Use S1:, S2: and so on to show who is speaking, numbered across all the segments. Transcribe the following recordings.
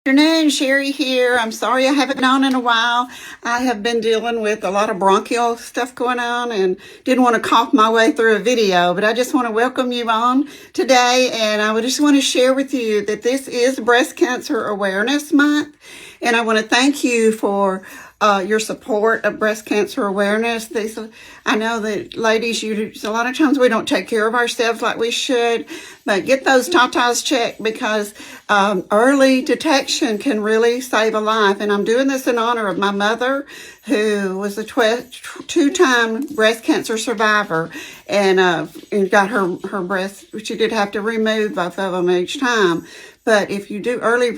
S1: Afternoon, Sherry here. I'm sorry I haven't been on in a while. I have been dealing with a lot of bronchial stuff going on and didn't want to cough my way through a video, but I just want to welcome you on today, and I would just want to share with you that this is Breast Cancer Awareness Month, and I want to thank you for your support of breast cancer awareness. I know that ladies, a lot of times we don't take care of ourselves like we should, but get those Ta-Tas checked because early detection can really save a life. And I'm doing this in honor of my mother, who was a two-time breast cancer survivor, and got her breast. She did have to remove both of them each time. But if you do early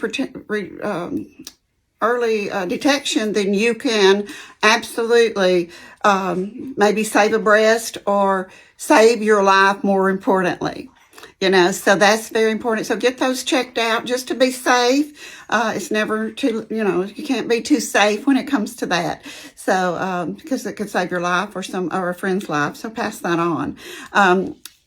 S1: detection, then you can absolutely maybe save a breast or save your life, more importantly. So that's very important. So get those checked out just to be safe. It's never too, you can't be too safe when it comes to that. So, because it could save your life or a friend's life. So pass that on.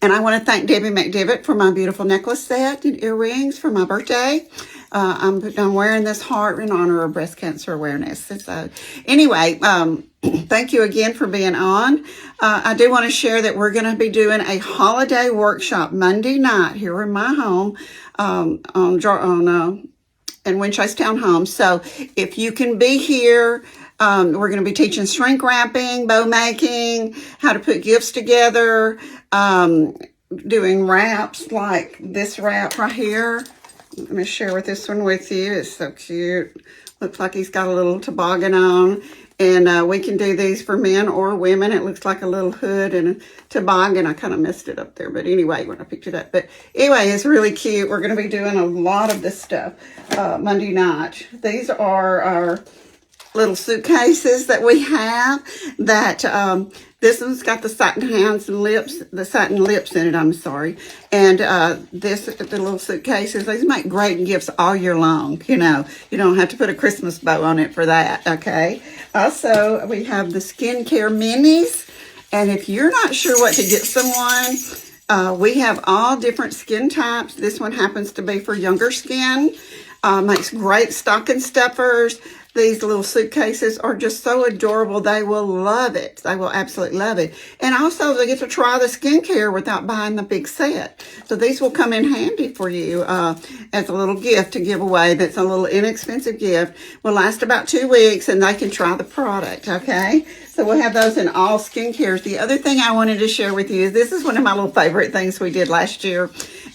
S1: And I want to thank Debbie McDivitt for my beautiful necklace set and earrings for my birthday. I'm wearing this heart in honor of breast cancer awareness. So anyway, thank you again for being on. I do want to share that we're going to be doing a holiday workshop Monday night here in my home, in Winchase Townhome. So if you can be here, we're going to be teaching shrink wrapping, bow making, how to put gifts together, doing wraps like this wrap right here. Let me share this one with you. It's so cute. Looks like he's got a little toboggan on. And we can do these for men or women. It looks like a little hood and a toboggan. I kind of messed it up there. But anyway, when I picked it up. But anyway, it's really cute. We're going to be doing a lot of this stuff Monday night. These are our little suitcases that we have that this one's got the satin lips in it, I'm sorry. And the little suitcases, these make great gifts all year long. You don't have to put a Christmas bow on it for that, okay? Also, we have the skincare minis. And if you're not sure what to get someone, we have all different skin types. This one happens to be for younger skin. Makes great stocking stuffers. These little suitcases are just so adorable. They will love it. They will absolutely love it. And also, they get to try the skincare without buying the big set. So these will come in handy for you as a little gift to give away. That's a little inexpensive gift. Will last about 2 weeks, and they can try the product, okay? So we'll have those in all skincares. The other thing I wanted to share with you is this is one of my little favorite things we did last year.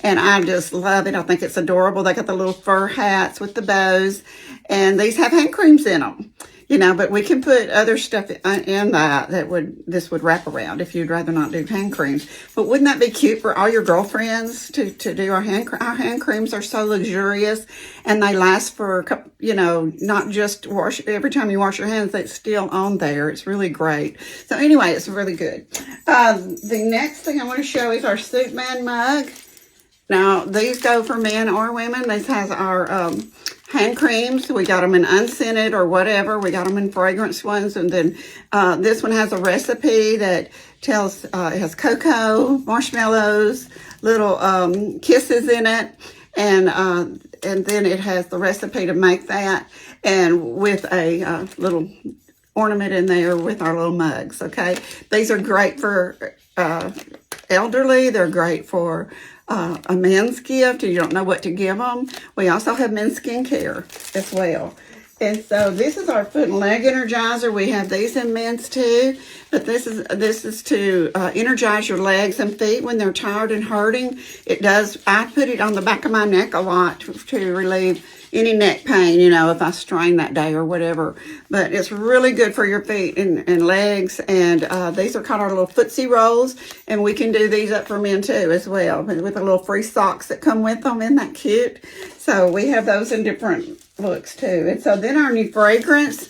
S1: And I just love it. I think it's adorable. They got the little fur hats with the bows. And these have hand creams in them, but we can put other stuff in that this would wrap around if you'd rather not do hand creams. But wouldn't that be cute for all your girlfriends to do our hand creams are so luxurious, and they last for a couple, not just every time you wash your hands, it's still on there. It's really great. So anyway, it's really good. The next thing I want to show is our Soup Man mug. Now, these go for men or women. This has our hand creams. We got them in unscented or whatever. We got them in fragrance ones. And then this one has a recipe that tells, it has cocoa, marshmallows, little kisses in it. And then it has the recipe to make that. And with a little ornament in there with our little mugs, okay? These are great for elderly. They're great for a men's gift. You don't know what to give them. We also have men's skincare as well. And so this is our foot and leg energizer. We have these in men's too, but this is to energize your legs and feet when they're tired and hurting. I put it on the back of my neck a lot to relieve any neck pain, if I strain that day or whatever. But it's really good for your feet and legs. And these are called our little footsie rolls. And we can do these up for men too as well, with the little free socks that come with them. Isn't that cute? So we have those in different looks too. And so then our new fragrance.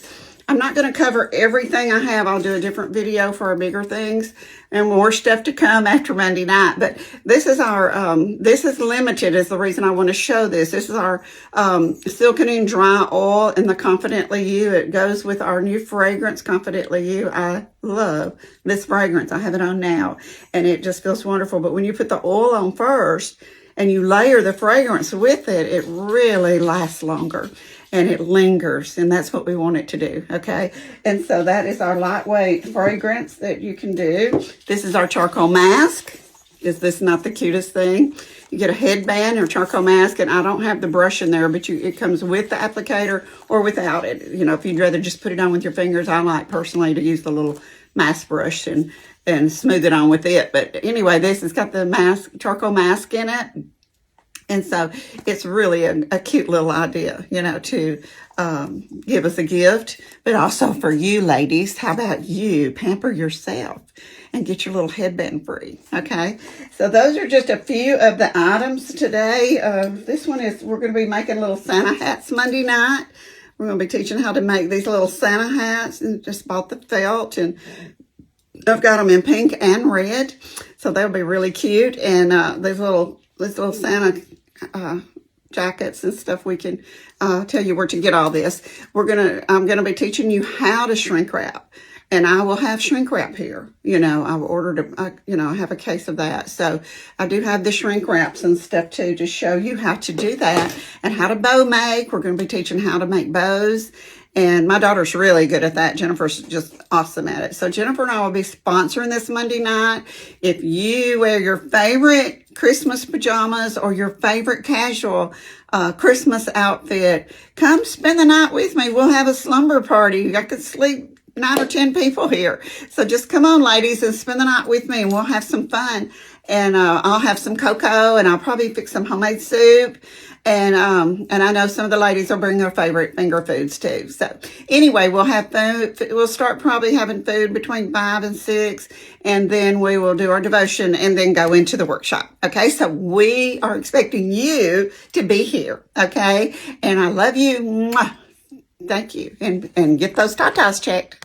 S1: I'm not going to cover everything I have. I'll do a different video for our bigger things and more stuff to come after Monday night. But this is our, this is limited is the reason I want to show this. This is our Silkening Dry Oil in the Confidently You. It goes with our new fragrance, Confidently You. I love this fragrance. I have it on now and it just feels wonderful. But when you put the oil on first, and you layer the fragrance with it, it really lasts longer and it lingers, and that's what we want it to do, okay? And so that is our lightweight fragrance that you can do. This is our charcoal mask. Is this not the cutest thing? You get a headband or charcoal mask, and I don't have the brush in there, but it comes with the applicator or without it. You know, if you'd rather just put it on with your fingers, I like personally to use the little mask brush and smooth it on with it. But anyway, this has got the charcoal mask in it. And so it's really a cute little idea, you know, to give us a gift, but also for you ladies. How about you pamper yourself and get your little headband free? Okay, so those are just a few of the items today. This one is, we're going to be making little Santa hats Monday night. We're going to be teaching how to make these little Santa hats, and just bought the felt, and I've got them in pink and red, so they'll be really cute. And these little Santa jackets and stuff, we can tell you where to get all this. I'm gonna be teaching you how to shrink wrap, and I will have shrink wrap here. You know, I've ordered I have a case of that, so I do have the shrink wraps and stuff too to show you how to do that, and how to bow make. We're going to be teaching how to make bows. And my daughter's really good at that. Jennifer's just awesome at it. So Jennifer and I will be sponsoring this Monday night. If you wear your favorite Christmas pajamas or your favorite casual Christmas outfit, come spend the night with me. We'll have a slumber party. I could sleep 9 or 10 people here. So just come on, ladies, and spend the night with me, and we'll have some fun. And I'll have some cocoa, and I'll probably fix some homemade soup. And I know some of the ladies will bring their favorite finger foods too. So anyway, we'll have food. We'll start probably having food between 5 and 6, and then we will do our devotion and then go into the workshop. Okay, so we are expecting you to be here. Okay, and I love you. Mwah. Thank you, and get those Ta-Tas checked.